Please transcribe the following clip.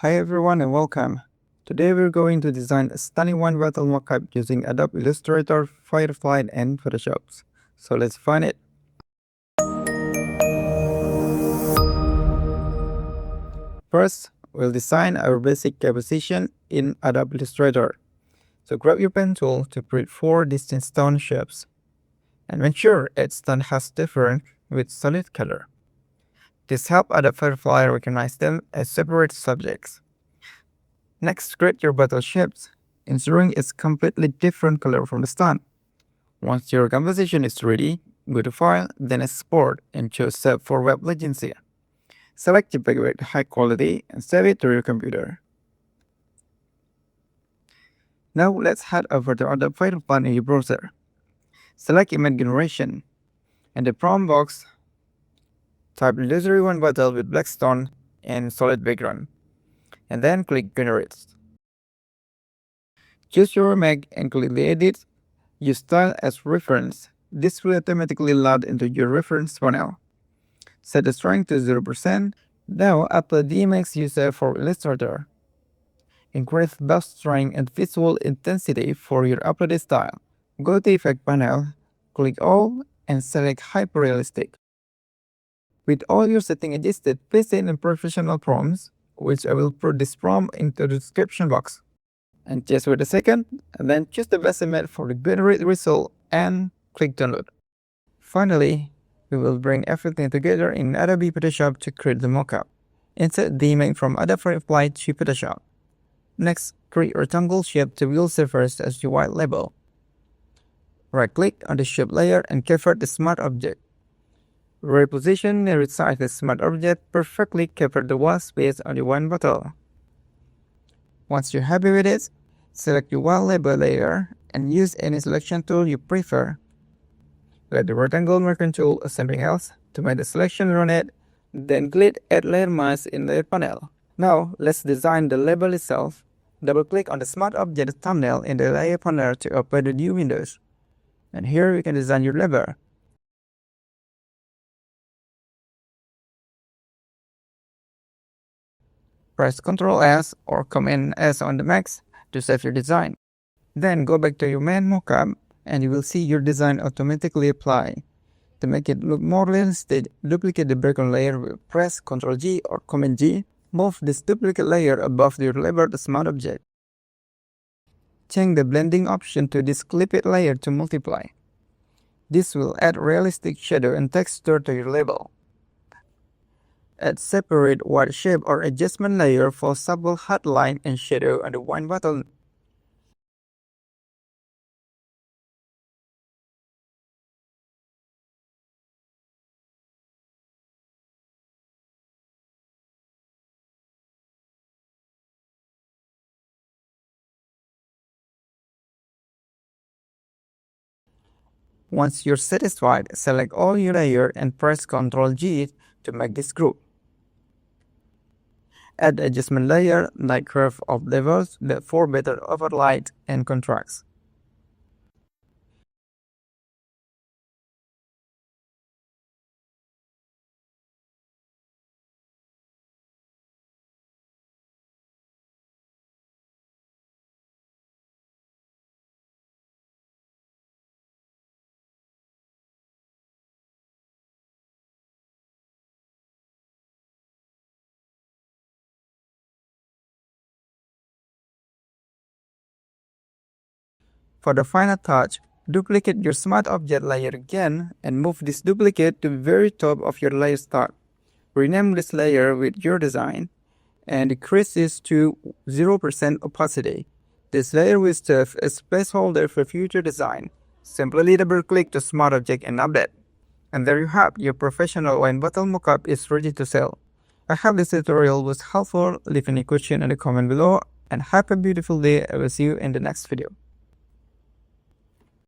Hi everyone and welcome. Today we're going to design a stunning wine bottle mockup using Adobe Illustrator, Firefly and Photoshop. So let's find it. First, we'll design our basic composition in Adobe Illustrator. So grab your pen tool to create 4 distinct stone shapes. And make sure each stone has different with solid color. This helps Adobe Firefly recognize them as separate subjects. Next, create your bottle shapes, ensuring it's completely different color from the stone. Once your composition is ready, go to File, then Export, and choose Save for Web Legacy. Select JPEG with high quality and save it to your computer. Now let's head over to Adobe Firefly in your browser. Select Image Generation. In the prompt box, type illusory wine bottle with black stone and solid background, and then click Generate. Choose your image and click the Edit. Use Style as reference. This will automatically load into your reference panel. Set the strength to 0%. Now upload the image you saved for Illustrator. Increase both strength and visual intensity for your uploaded style. Go to the Effect panel, click All, and select Hyperrealistic. With all your settings adjusted, paste in professional prompts, which I will put this prompt into the description box. And just wait a second, and then choose the best image for the generated result and click Download. Finally, we will bring everything together in Adobe Photoshop to create the mockup. Insert the image from Adobe Firefly to Photoshop. Next, create a rectangle shape to wheel surface as your white label. Right-click on the shape layer and cover the smart object. Reposition and resize the smart object perfectly cover the wall space on the wine bottle. Once you're happy with it, select your white label layer and use any selection tool you prefer. Let the rectangle marker tool or something else to make the selection run it, then click Add Layer Mask in the panel. Now, let's design the label itself. Double-click on the Smart Object thumbnail in the Layer panel to open the new windows. And here you can design your label. Press Ctrl S or Command S on the Mac to save your design. Then go back to your main mockup and you will see your design automatically apply. To make it look more realistic, duplicate the background layer. Press Ctrl G or Command G. Move this duplicate layer above your labeled smart object. Change the blending option to this clipped layer to multiply. This will add realistic shadow and texture to your label. Add separate white shape or adjustment layer for subtle highlight and shadow on the wine bottle. Once you're satisfied, select all your layers and press Ctrl G to make this group. Add adjustment layer like curve of levels for better overlight and contrast. For the final touch, duplicate your smart object layer again and move this duplicate to the very top of your layer start. Rename this layer with your design and decrease this to 0% opacity. This layer will serve as a placeholder for future design. Simply double-click the smart object and update. And there you have your professional wine bottle mockup is ready to sell. I hope this tutorial was helpful. Leave any question in the comment below and have a beautiful day. I will see you in the next video.